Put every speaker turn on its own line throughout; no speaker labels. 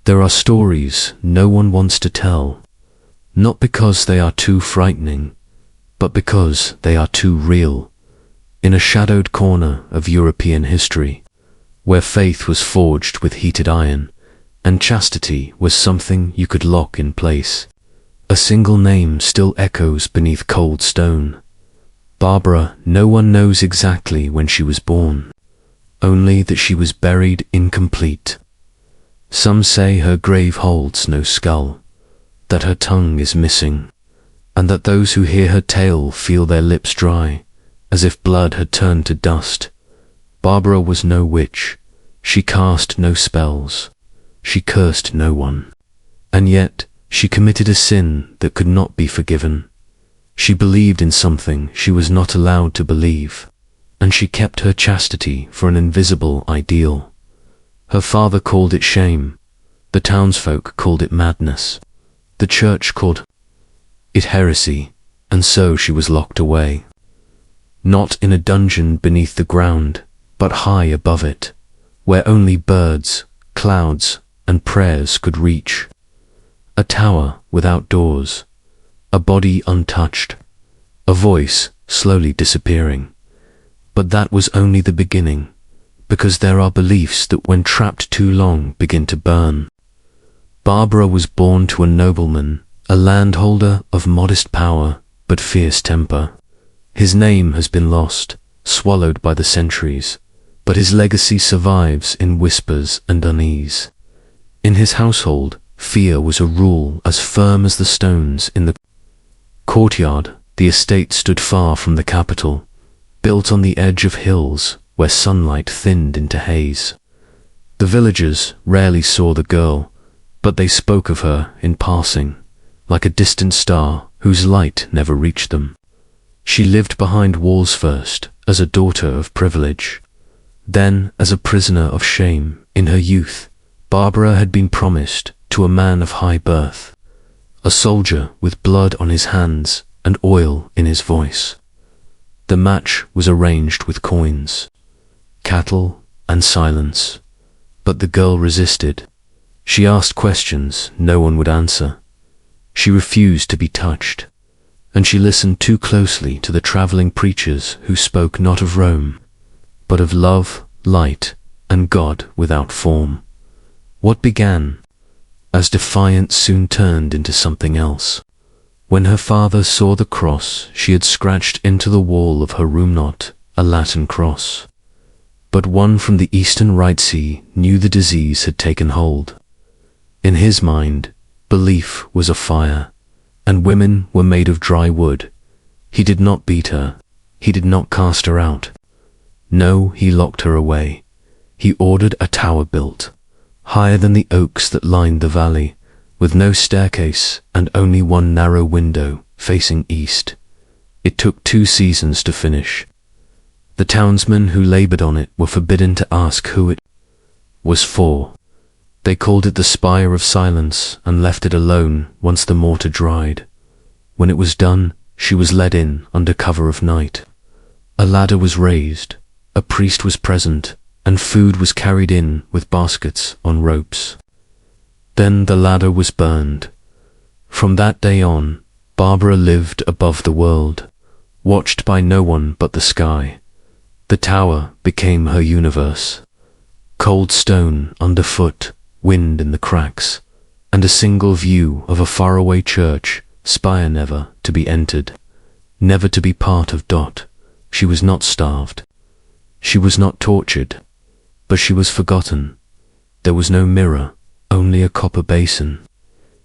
There are stories no one wants to tell, not because they are too frightening, but because they are too real. In a shadowed corner of European history, where faith was forged with heated iron, and chastity was something you could lock in place, a single name still echoes beneath cold stone. Barbara. No one knows exactly when she was born, only that she was buried incomplete. Some say her grave holds no skull, that her tongue is missing, and that those who hear her tale feel their lips dry, as if blood had turned to dust. Barbara was no witch. She cast no spells. She cursed no one. And yet she committed a sin that could not be forgiven. She believed in something she was not allowed to believe, and she kept her chastity for an invisible ideal. Her father called it shame. The townsfolk called it madness. The church called it heresy, and so she was locked away. Not in a dungeon beneath the ground, but high above it, where only birds, clouds, and prayers could reach. A tower without doors, a body untouched, a voice slowly disappearing. But that was only the beginning, because there are beliefs that when trapped too long begin to burn. Barbara was born to a nobleman, a landholder of modest power but fierce temper. His name has been lost, swallowed by the centuries, but his legacy survives in whispers and unease. In his household, fear was a rule as firm as the stones in the courtyard. The estate stood far from the capital, built on the edge of hills where sunlight thinned into haze. The villagers rarely saw the girl, but they spoke of her in passing, like a distant star whose light never reached them. She lived behind walls first, as a daughter of privilege, then as a prisoner of shame. In her youth, Barbara had been promised to a man of high birth, a soldier with blood on his hands and oil in his voice. The match was arranged with coins, cattle, and silence, but the girl resisted. She asked questions no one would answer. She refused to be touched, and she listened too closely to the traveling preachers who spoke not of Rome, but of love, light, and God without form. What began as defiance soon turned into something else. When her father saw the cross she had scratched into the wall of her room, not a Latin cross, but one from the Eastern Rite Sea, knew the disease had taken hold. In his mind, belief was a fire, and women were made of dry wood. He did not beat her. He did not cast her out. No, he locked her away. He ordered a tower built, higher than the oaks that lined the valley, with no staircase and only one narrow window facing east. It took 2 seasons to finish. The townsmen who labored on it were forbidden to ask who it was for. They called it the Spire of Silence and left it alone once the mortar dried. When it was done, she was led in under cover of night. A ladder was raised, a priest was present, and food was carried in with baskets on ropes. Then the ladder was burned. From that day on, Barbara lived above the world, watched by no one but the sky. The tower became her universe. Cold stone underfoot, wind in the cracks, and a single view of a faraway church, spire never to be entered, never to be part of Dot. She was not starved. She was not tortured, but she was forgotten. There was no mirror, only a copper basin.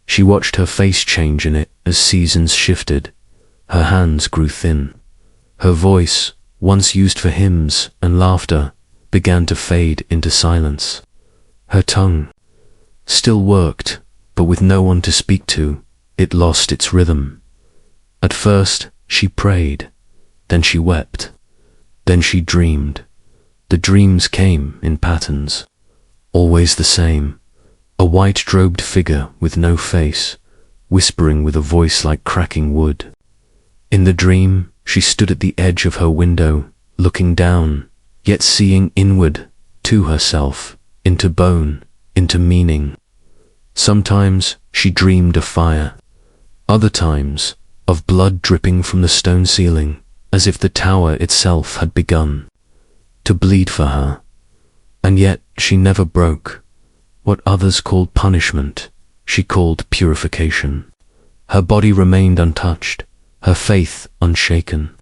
She watched her face change in it as seasons shifted. Her hands grew thin. Her voice, once used for hymns and laughter, began to fade into silence. Her tongue still worked, but with no one to speak to, it lost its rhythm. At first, she prayed, then she wept, then she dreamed. The dreams came in patterns, always the same. A white-robed figure with no face, whispering with a voice like cracking wood. In the dream, she stood at the edge of her window, looking down, yet seeing inward, to herself, into bone, into meaning. Sometimes she dreamed of fire, other times of blood dripping from the stone ceiling, as if the tower itself had begun to bleed for her. And yet she never broke. What others called punishment, she called purification. Her body remained untouched, her faith unshaken.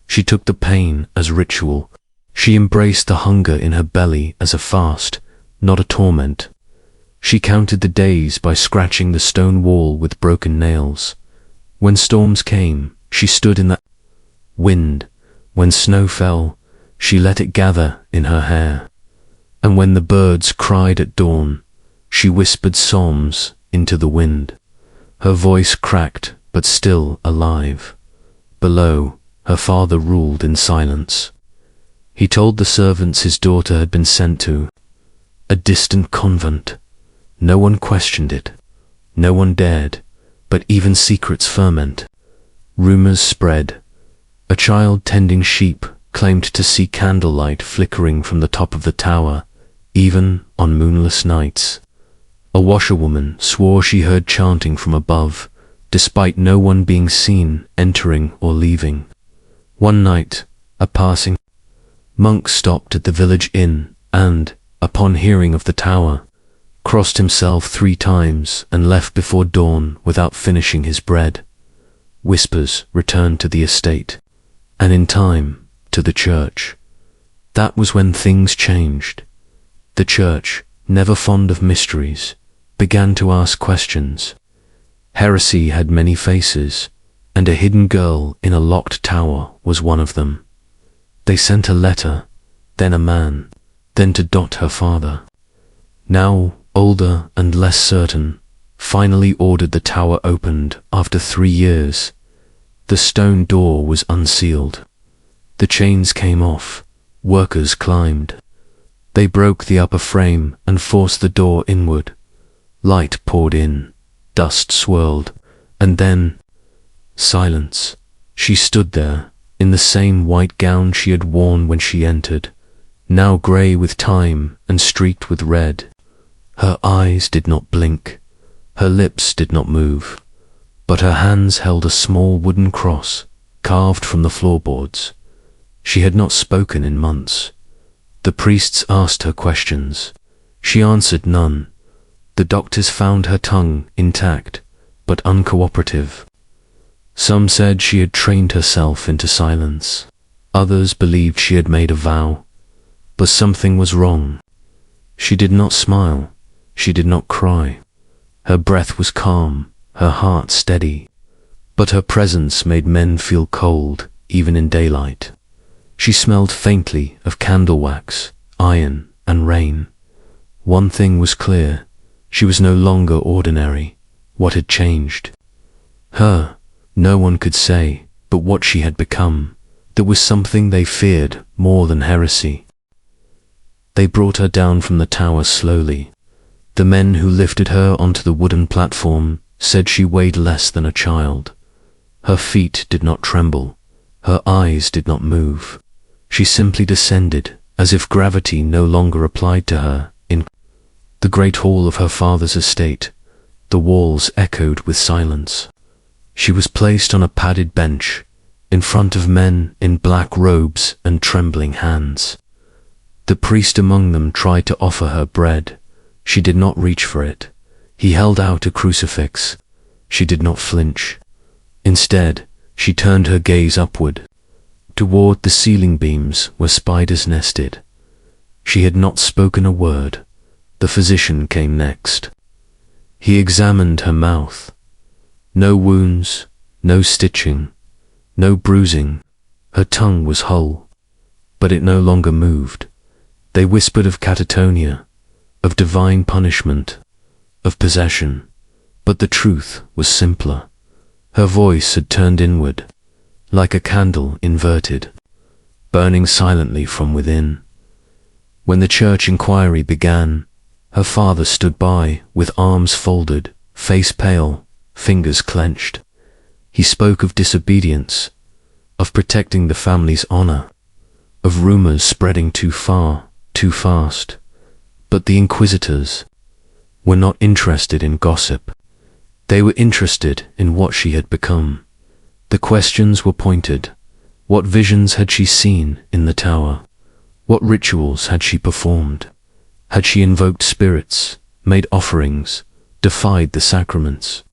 She took the pain as ritual. She embraced the hunger in her belly as a fast, not a torment. She counted the days by scratching the stone wall with broken nails. When storms came, she stood in the wind. When snow fell, she let it gather in her hair. And when the birds cried at dawn, she whispered psalms into the wind. Her voice cracked, but still alive. Below, her father ruled in silence. He told the servants his daughter had been sent to a distant convent. No one questioned it. No one dared, but even secrets ferment. Rumors spread. A child tending sheep claimed to see candlelight flickering from the top of the tower, even on moonless nights. A washerwoman swore she heard chanting from above, despite no one being seen entering or leaving. One night, a passing monk stopped at the village inn and, upon hearing of the tower, crossed himself 3 times and left before dawn without finishing his bread. Whispers returned to the estate, and in time, to the church. That was when things changed. The church, never fond of mysteries, began to ask questions. Heresy had many faces, and a hidden girl in a locked tower was one of them. They sent a letter, then a man, then to Dot, her father. Now, older and less certain, finally ordered the tower opened after 3 years. The stone door was unsealed. The chains came off. Workers climbed. They broke the upper frame and forced the door inward. Light poured in. Dust swirled. And then, silence. She stood there, in the same white gown she had worn when she entered, now grey with time and streaked with red. Her eyes did not blink. Her lips did not move. But her hands held a small wooden cross, carved from the floorboards. She had not spoken in months. The priests asked her questions. She answered none. The doctors found her tongue intact, but uncooperative. Some said she had trained herself into silence. Others believed she had made a vow. But something was wrong. She did not smile. She did not cry. Her breath was calm, her heart steady. But her presence made men feel cold, even in daylight. She smelled faintly of candle wax, iron, and rain. One thing was clear. She was no longer ordinary. What had changed? Her, no one could say, but what she had become. There was something they feared more than heresy. They brought her down from the tower slowly. The men who lifted her onto the wooden platform said she weighed less than a child. Her feet did not tremble. Her eyes did not move. She simply descended, as if gravity no longer applied to her, in the great hall of her father's estate. The walls echoed with silence. She was placed on a padded bench, in front of men in black robes and trembling hands. The priest among them tried to offer her bread. She did not reach for it. He held out a crucifix. She did not flinch. Instead, she turned her gaze upward, toward the ceiling beams where spiders nested. She had not spoken a word. The physician came next. He examined her mouth. No wounds, no stitching, no bruising. Her tongue was whole, but it no longer moved. They whispered of catatonia, of divine punishment, of possession, but the truth was simpler. Her voice had turned inward, like a candle inverted, burning silently from within. When the church inquiry began, her father stood by, with arms folded, face pale, fingers clenched. He spoke of disobedience, of protecting the family's honor, of rumors spreading too far, too fast. But the inquisitors, were not interested in gossip. They were interested in what she had become. The questions were pointed. What visions had she seen in the tower? What rituals had she performed? Had she invoked spirits, made offerings, defied the sacraments?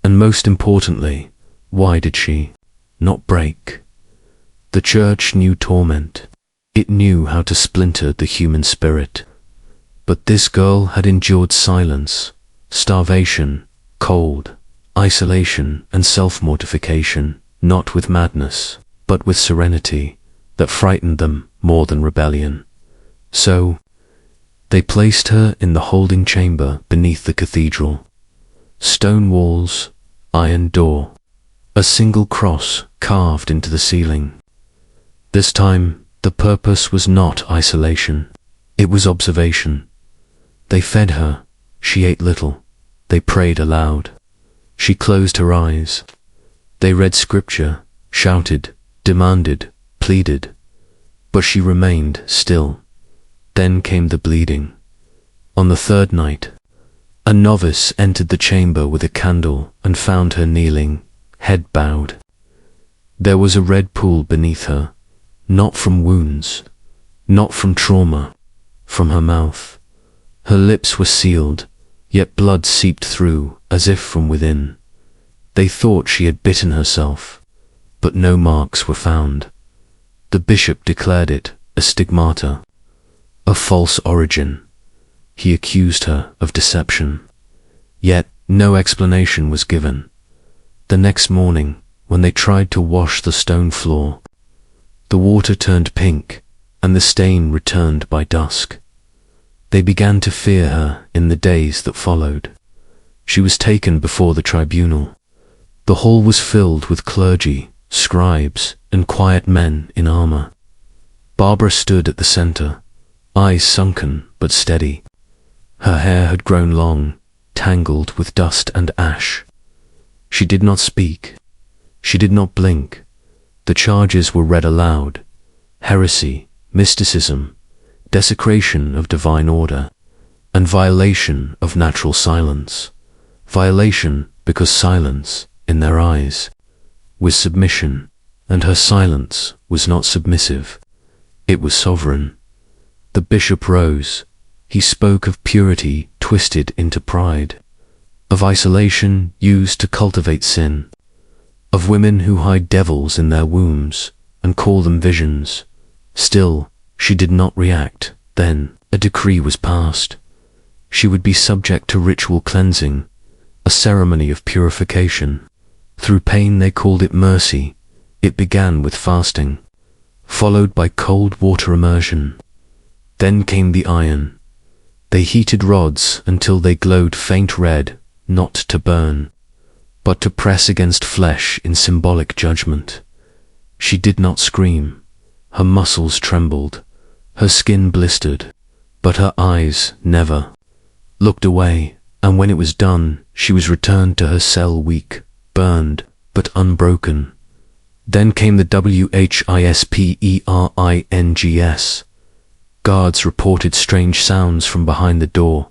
And most importantly, why did she not break? The church knew torment. It knew how to splinter the human spirit. But this girl had endured silence, starvation, cold, isolation, and self-mortification, not with madness, but with serenity that frightened them more than rebellion. So, they placed her in the holding chamber beneath the cathedral. Stone walls, iron door, a single cross carved into the ceiling. This time, the purpose was not isolation. It was observation. They fed her. She ate little. They prayed aloud. She closed her eyes. They read scripture, shouted, demanded, pleaded. But she remained still. Then came the bleeding. On the third night, a novice entered the chamber with a candle and found her kneeling, head bowed. There was a red pool beneath her, not from wounds, not from trauma, from her mouth. Her lips were sealed, yet blood seeped through as if from within. They thought she had bitten herself, but no marks were found. The bishop declared it a stigmata, a false origin. He accused her of deception. Yet no explanation was given. The next morning, when they tried to wash the stone floor, the water turned pink and the stain returned by dusk. They began to fear her in the days that followed. She was taken before the tribunal. The hall was filled with clergy, scribes, and quiet men in armor. Barbara stood at the center, eyes sunken but steady. Her hair had grown long, tangled with dust and ash. She did not speak. She did not blink. The charges were read aloud. Heresy, mysticism, desecration of divine order, and violation of natural silence. Violation because silence, in their eyes, was submission, and her silence was not submissive. It was sovereign. The bishop rose. He spoke of purity twisted into pride, of isolation used to cultivate sin, of women who hide devils in their wombs and call them visions. Still, she did not react. Then a decree was passed. She would be subject to ritual cleansing, a ceremony of purification. Through pain they called it mercy. It began with fasting, followed by cold water immersion. Then came the iron. They heated rods until they glowed faint red, not to burn, but to press against flesh in symbolic judgment. She did not scream. Her muscles trembled. Her skin blistered, but her eyes never looked away, and when it was done, she was returned to her cell weak, burned, but unbroken. Then came the WHISPERINGS. Guards reported strange sounds from behind the door.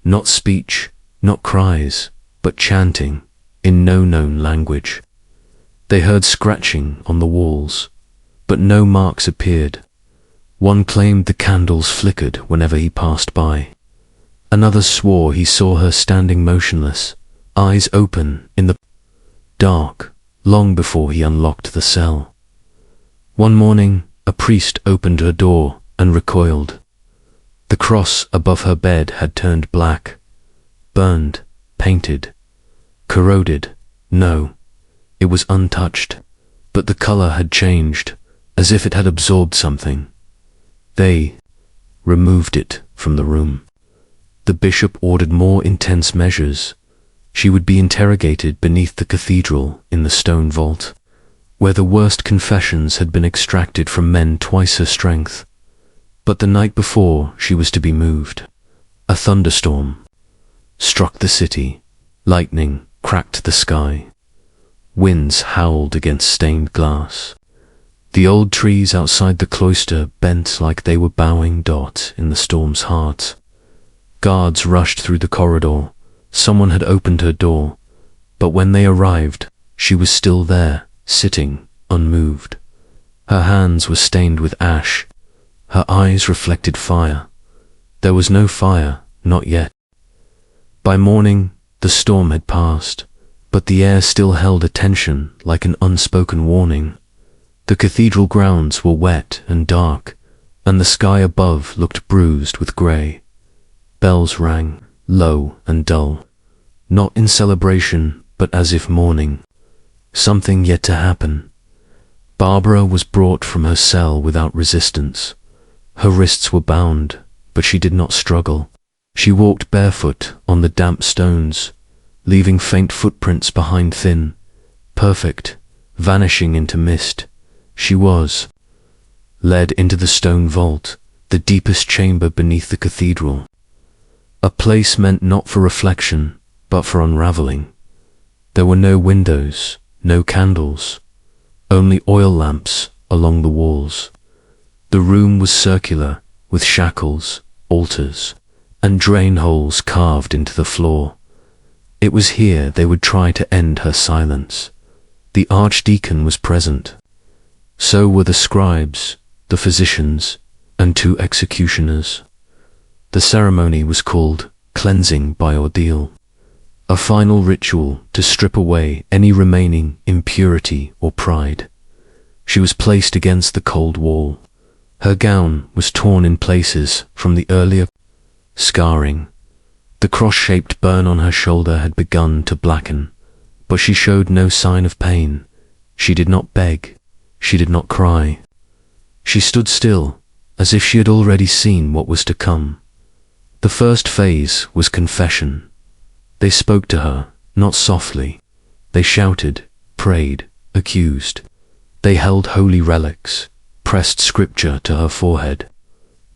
Not speech, not cries, but chanting in no known language. They heard scratching on the walls, but no marks appeared. One claimed the candles flickered whenever he passed by. Another swore he saw her standing motionless, eyes open in the dark, long before he unlocked the cell. One morning, a priest opened her door and recoiled. The cross above her bed had turned black, burned, painted, corroded. No, it was untouched, but the color had changed, as if it had absorbed something. They removed it from the room. The bishop ordered more intense measures. She would be interrogated beneath the cathedral in the stone vault, where the worst confessions had been extracted from men twice her strength. But the night before she was to be moved, a thunderstorm struck the city. Lightning cracked the sky. Winds howled against stained glass. The old trees outside the cloister bent like they were bowing in the storm's heart. Guards rushed through the corridor. Someone had opened her door, but when they arrived, she was still there, sitting, unmoved. Her hands were stained with ash. Her eyes reflected fire. There was no fire, not yet. By morning, the storm had passed, but the air still held a tension like an unspoken warning. The cathedral grounds were wet and dark, and the sky above looked bruised with grey. Bells rang, low and dull, not in celebration, but as if mourning. Something yet to happen. Barbara was brought from her cell without resistance. Her wrists were bound, but she did not struggle. She walked barefoot on the damp stones, leaving faint footprints behind, thin, perfect, vanishing into mist. She was led into the stone vault, the deepest chamber beneath the cathedral. A place meant not for reflection, but for unraveling. There were no windows, no candles, only oil lamps along the walls. The room was circular, with shackles, altars, and drain holes carved into the floor. It was here they would try to end her silence. The archdeacon was present. So were the scribes, the physicians, and 2 executioners. The ceremony was called cleansing by ordeal, a final ritual to strip away any remaining impurity or pride. She was placed against the cold wall. Her gown was torn in places from the earlier scarring. The cross-shaped burn on her shoulder had begun to blacken, but she showed no sign of pain. She did not beg. She did not cry. She stood still, as if she had already seen what was to come. The first phase was confession. They spoke to her, not softly. They shouted, prayed, accused. They held holy relics, pressed scripture to her forehead,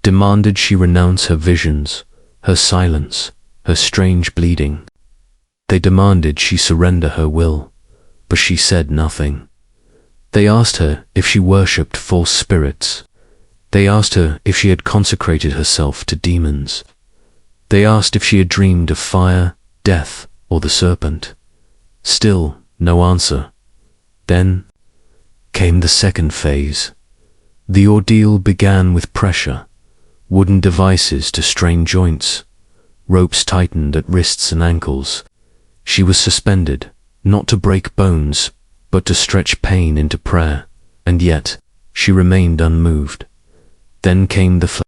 demanded she renounce her visions, her silence, her strange bleeding. They demanded she surrender her will, but she said nothing. They asked her if she worshipped false spirits. They asked her if she had consecrated herself to demons. They asked if she had dreamed of fire, death, or the serpent. Still no answer. Then came the second phase. The ordeal began with pressure, wooden devices to strain joints, ropes tightened at wrists and ankles. She was suspended, not to break bones, but to stretch pain into prayer, and yet she remained unmoved. Then came the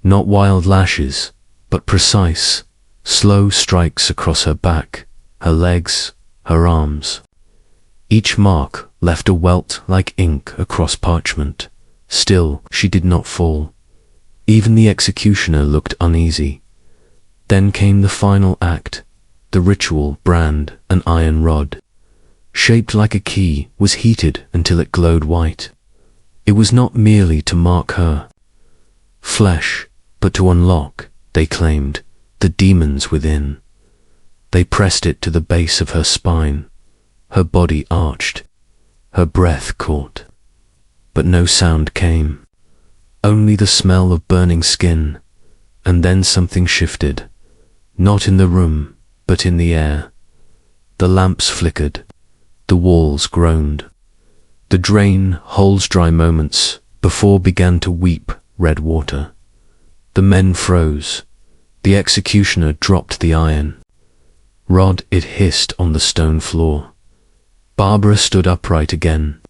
not wild lashes, but precise, slow strikes across her back, her legs, her arms. Each mark left a welt like ink across parchment. Still, she did not fall. Even the executioner looked uneasy. Then came the final act. The ritual brand, an iron rod, shaped like a key, was heated until it glowed white. It was not merely to mark her flesh, but to unlock, they claimed, the demons within. They pressed it to the base of her spine. Her body arched. Her breath caught. But no sound came. Only the smell of burning skin. And then something shifted. Not in the room, but in the air. The lamps flickered. The walls groaned. The drain holes dry moments before began to weep red water. The men froze. The executioner dropped the iron rod. It hissed on the stone floor. Barbara stood upright again.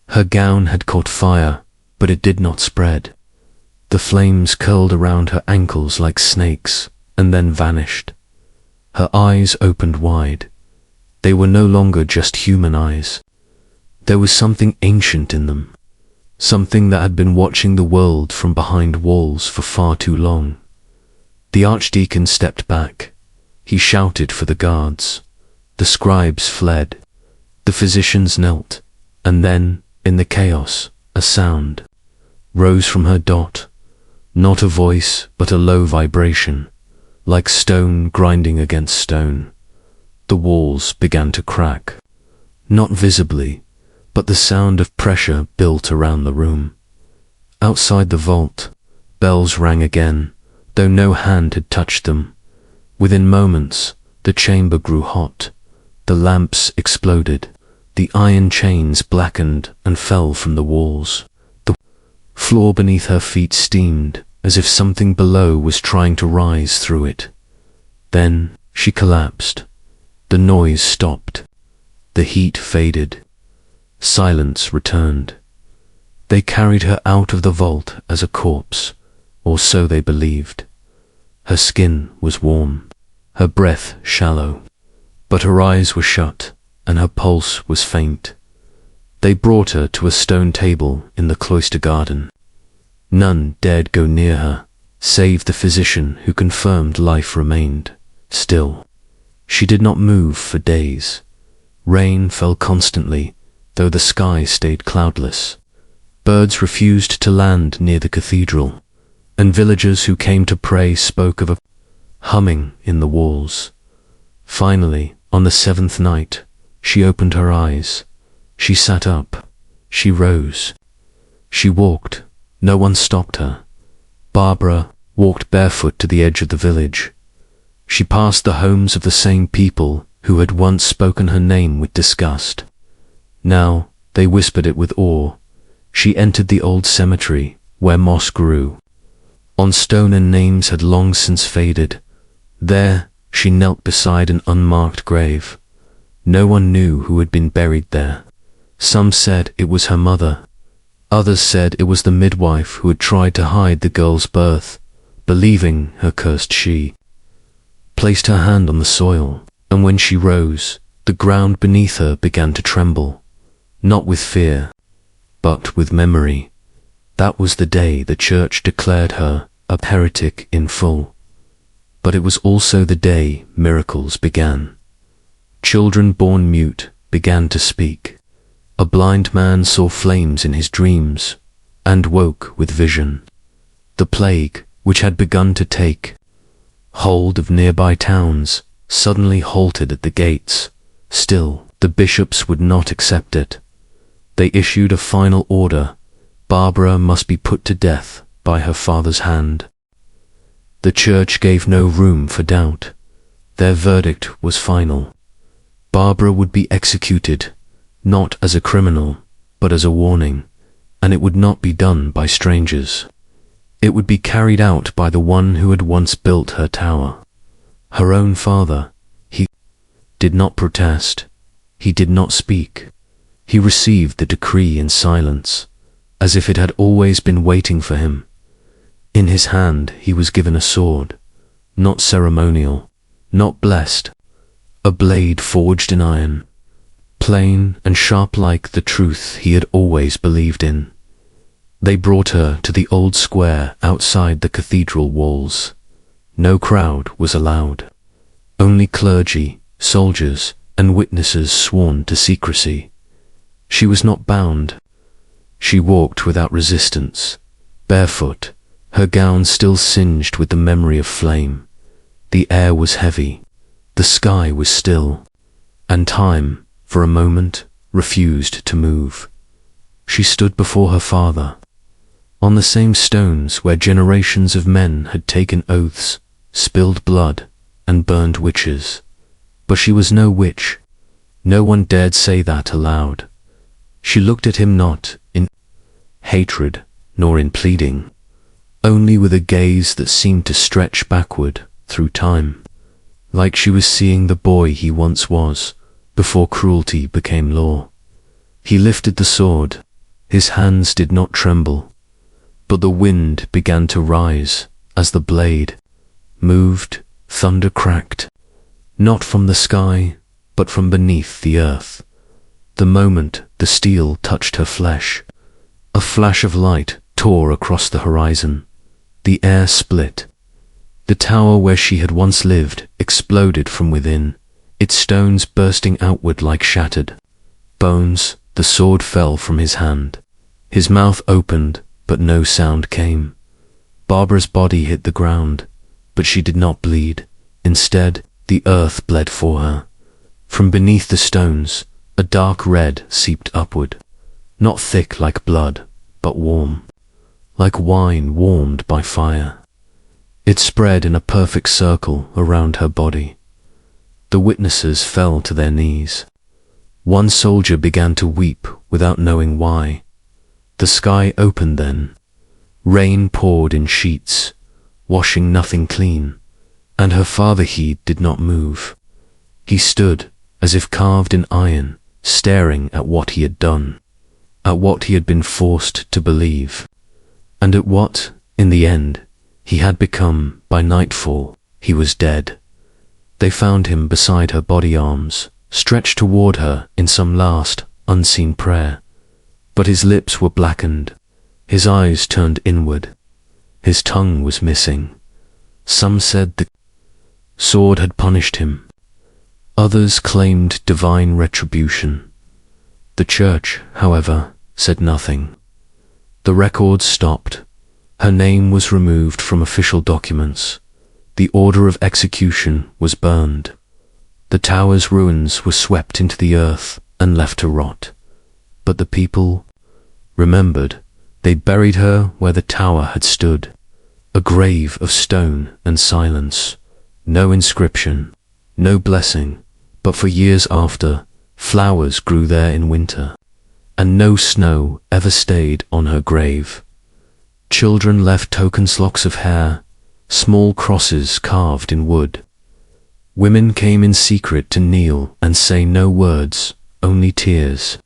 Her gown had caught fire, but it did not spread. The flames curled around her ankles like snakes, and then vanished. Her eyes opened wide. They were no longer just human eyes. There was something ancient in them, something that had been watching the world from behind walls for far too long. The archdeacon stepped back. He shouted for the guards. The scribes fled. The physicians knelt, and then, in the chaos, a sound rose from her dot. Not a voice, but a low vibration, like stone grinding against stone. The walls began to crack. Not visibly, but the sound of pressure built around the room. Outside the vault, bells rang again, though no hand had touched them. Within moments, the chamber grew hot. The lamps exploded. The iron chains blackened and fell from the walls. The floor beneath her feet steamed, as if something below was trying to rise through it. Then she collapsed. The noise stopped. The heat faded. Silence returned. They carried her out of the vault as a corpse, or so they believed. Her skin was warm, her breath shallow, but her eyes were shut and her pulse was faint. They brought her to a stone table in the cloister garden. None dared go near her, save the physician who confirmed life remained. Still, she did not move for days. Rain fell constantly, though the sky stayed cloudless. Birds refused to land near the cathedral, and villagers who came to pray spoke of a humming in the walls. Finally, on the 7th night, she opened her eyes. She sat up. She rose. She walked. No one stopped her. Barbara walked barefoot to the edge of the village. She passed the homes of the same people who had once spoken her name with disgust. Now they whispered it with awe. She entered the old cemetery where moss grew. On stone and names had long since faded. There she knelt beside an unmarked grave. No one knew who had been buried there. Some said it was her mother. Others said it was the midwife who had tried to hide the girl's birth, believing her cursed she placed her hand on the soil, and when she rose, the ground beneath her began to tremble, not with fear, but with memory. That was the day the church declared her a heretic in full. But it was also the day miracles began. Children born mute began to speak. A blind man saw flames in his dreams and woke with vision. The plague, which had begun to take hold of nearby towns, suddenly halted at the gates. Still, the bishops would not accept it. They issued a final order. Barbara must be put to death by her father's hand. The church gave no room for doubt. Their verdict was final. Barbara would be executed, not as a criminal, but as a warning, and it would not be done by strangers. It would be carried out by the one who had once built her tower. Her own father. He did not protest. He did not speak. He received the decree in silence, as if it had always been waiting for him. In his hand he was given a sword, not ceremonial, not blessed, a blade forged in iron, plain and sharp like the truth he had always believed in. They brought her to the old square outside the cathedral walls. No crowd was allowed. Only clergy, soldiers, and witnesses sworn to secrecy. She was not bound. She walked without resistance, barefoot, her gown still singed with the memory of flame. The air was heavy. The sky was still, and time, for a moment, refused to move. She stood before her father, on the same stones where generations of men had taken oaths, spilled blood, and burned witches. But she was no witch. No one dared say that aloud. She looked at him not in hatred, nor in pleading, only with a gaze that seemed to stretch backward through time, like she was seeing the boy he once was, before cruelty became law. He lifted the sword. His hands did not tremble, but the wind began to rise as the blade moved. Thunder cracked, not from the sky, but from beneath the earth. The moment the steel touched her flesh, a flash of light tore across the horizon. The air split. The tower where she had once lived exploded from within, its stones bursting outward like shattered bones. The sword fell from his hand. His mouth opened, but no sound came. Barbara's body hit the ground, but she did not bleed. Instead, the earth bled for her. From beneath the stones, a dark red seeped upward, not thick like blood, but warm, like wine warmed by fire. It spread in a perfect circle around her body. The witnesses fell to their knees. One soldier began to weep without knowing why. The sky opened then. Rain poured in sheets, washing nothing clean, and her father he did not move. He stood as if carved in iron, staring at what he had done, at what he had been forced to believe, and at what, in the end, he had become. By nightfall, he was dead. They found him beside her body, arms stretched toward her in some last, unseen prayer. But his lips were blackened, his eyes turned inward, his tongue was missing. Some said the sword had punished him. Others claimed divine retribution. The church, however, said nothing. The records stopped. Her name was removed from official documents. The order of execution was burned. The tower's ruins were swept into the earth and left to rot. But the people remembered. They buried her where the tower had stood, a grave of stone and silence. No inscription, no blessing, but for years after, flowers grew there in winter, and no snow ever stayed on her grave. Children left tokens, locks of hair, small crosses carved in wood. Women came in secret to kneel and say no words, only tears.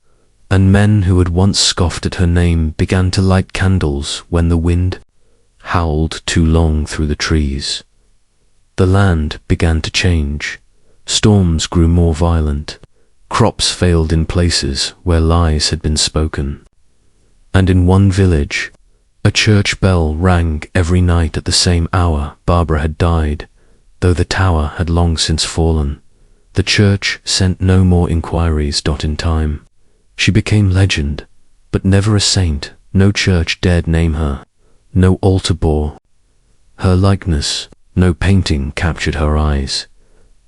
And men who had once scoffed at her name began to light candles when the wind howled too long through the trees. The land began to change. Storms grew more violent. Crops failed in places where lies had been spoken. And in one village, a church bell rang every night at the same hour. Barbara had died, though the tower had long since fallen. The church sent no more inquiries. In time, she became legend, but never a saint. No church dared name her. No altar bore her likeness. No painting captured her eyes.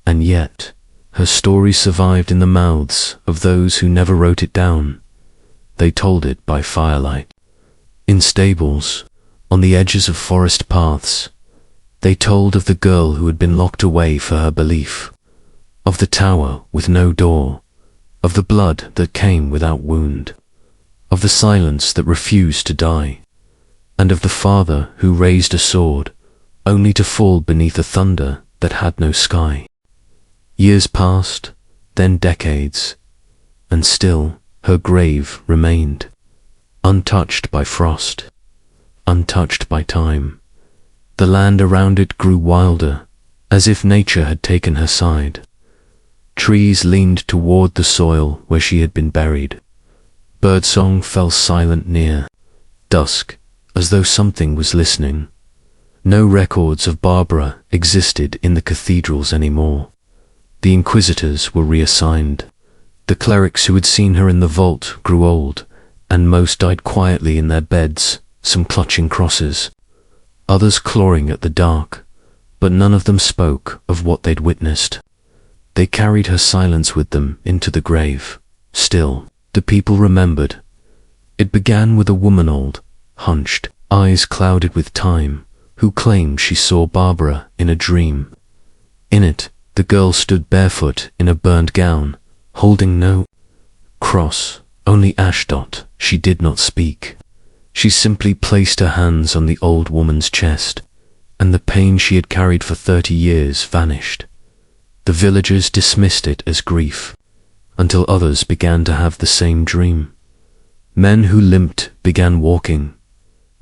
And yet, her story survived in the mouths of those who never wrote it down. They told it by firelight, in stables, on the edges of forest paths. They told of the girl who had been locked away for her belief, of the tower with no door, of the blood that came without wound, of the silence that refused to die, and of the father who raised a sword only to fall beneath a thunder that had no sky. Years passed, then decades, and still her grave remained, untouched by frost, untouched by time. The land around it grew wilder, as if nature had taken her side. Trees leaned toward the soil where she had been buried. Birdsong fell silent near. Dusk, as though something was listening. No records of Barbara existed in the cathedrals anymore. The inquisitors were reassigned. The clerics who had seen her in the vault grew old, and most died quietly in their beds, some clutching crosses, others clawing at the dark, but none of them spoke of what they'd witnessed. They carried her silence with them into the grave. Still, the people remembered. It began with a woman, old, hunched, eyes clouded with time, who claimed she saw Barbara in a dream. In it, the girl stood barefoot in a burned gown, holding no cross, only ash. She did not speak. She simply placed her hands on the old woman's chest, and the pain she had carried for 30 years vanished. The villagers dismissed it as grief, until others began to have the same dream. Men who limped began walking.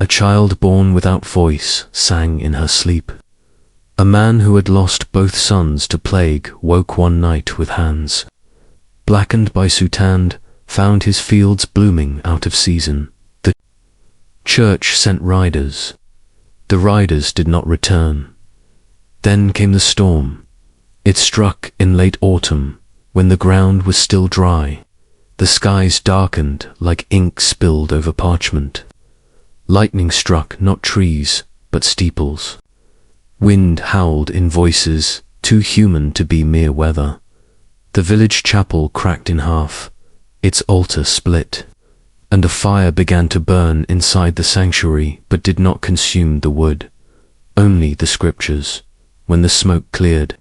A child born without voice sang in her sleep. A man who had lost both sons to plague woke one night with hands blackened by soutane, found his fields blooming out of season. The church sent riders. The riders did not return. Then came the storm. It struck in late autumn, when the ground was still dry. The skies darkened like ink spilled over parchment. Lightning struck not trees, but steeples. Wind howled in voices too human to be mere weather. The village chapel cracked in half, its altar split, and a fire began to burn inside the sanctuary but did not consume the wood. only the scriptures. When the smoke cleared,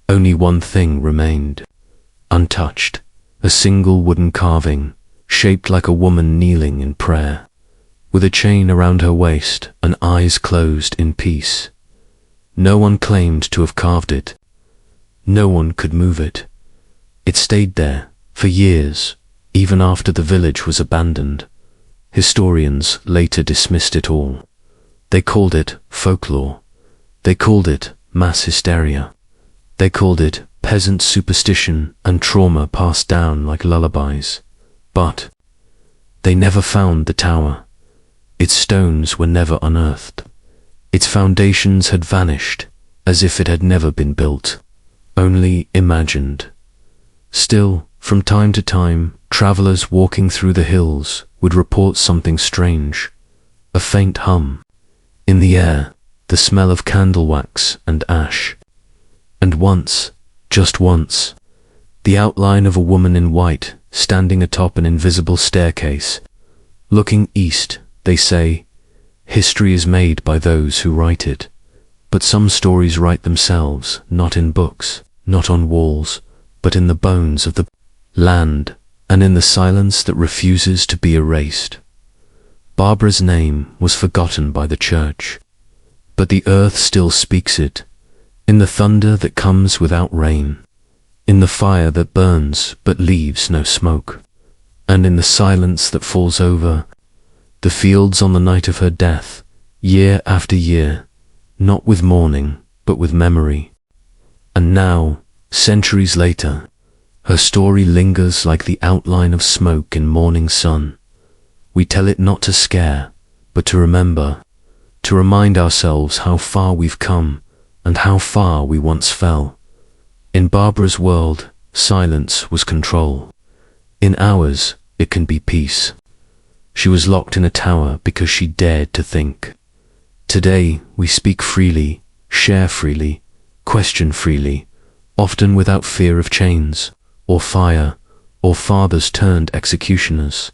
only one thing remained, untouched, a single wooden carving, shaped like a woman kneeling in prayer, with a chain around her waist and eyes closed in peace. No one claimed to have carved it. No one could move it. It stayed there for years, even after the village was abandoned. Historians later dismissed it all. They called it folklore. They called it mass hysteria. They called it peasant superstition and trauma passed down like lullabies. But they never found the tower. Its stones were never unearthed. Its foundations had vanished, as if it had never been built, only imagined. Still, from time to time, travelers walking through the hills would report something strange, a faint hum. In the air, the smell of candle wax and ash. And once, just once, the outline of a woman in white standing atop an invisible staircase. Looking east, they say, history is made by those who write it. But some stories write themselves, not in books, not on walls, but in the bones of the land, and in the silence that refuses to be erased. Barbara's name was forgotten by the church, but the earth still speaks it, in the thunder that comes without rain, in the fire that burns but leaves no smoke, and in the silence that falls over the fields on the night of her death, year after year, not with mourning, but with memory. And now, centuries later, her story lingers like the outline of smoke in morning sun. We tell it not to scare, but to remember, to remind ourselves how far we've come and how far we once fell. In Barbara's world, silence was control. In ours, it can be peace. She was locked in a tower because she dared to think. Today, we speak freely, share freely, question freely, often without fear of chains, or fire, or fathers turned executioners.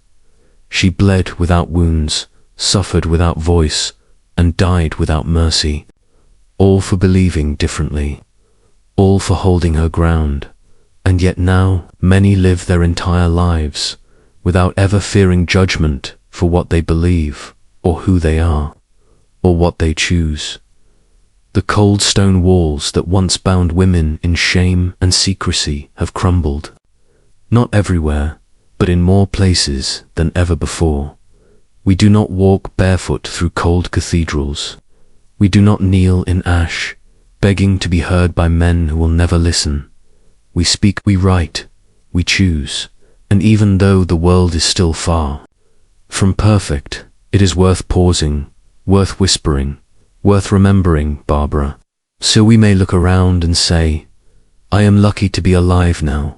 She bled without wounds, suffered without voice, and died without mercy, all for believing differently, all for holding her ground. And yet now, many live their entire lives without ever fearing judgment for what they believe, or who they are, or what they choose. The cold stone walls that once bound women in shame and secrecy have crumbled. Not everywhere, but in more places than ever before. We do not walk barefoot through cold cathedrals. We do not kneel in ash, begging to be heard by men who will never listen. We speak, we write, we choose, and even though the world is still far from perfect, it is worth pausing, worth whispering, worth remembering Barbara, so we may look around and say, I am lucky to be alive now.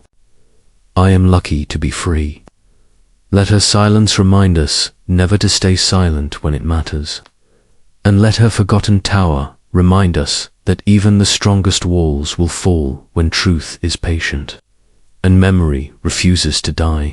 I am lucky to be free. Let her silence remind us never to stay silent when it matters. And let her forgotten tower remind us that even the strongest walls will fall when truth is patient, and memory refuses to die.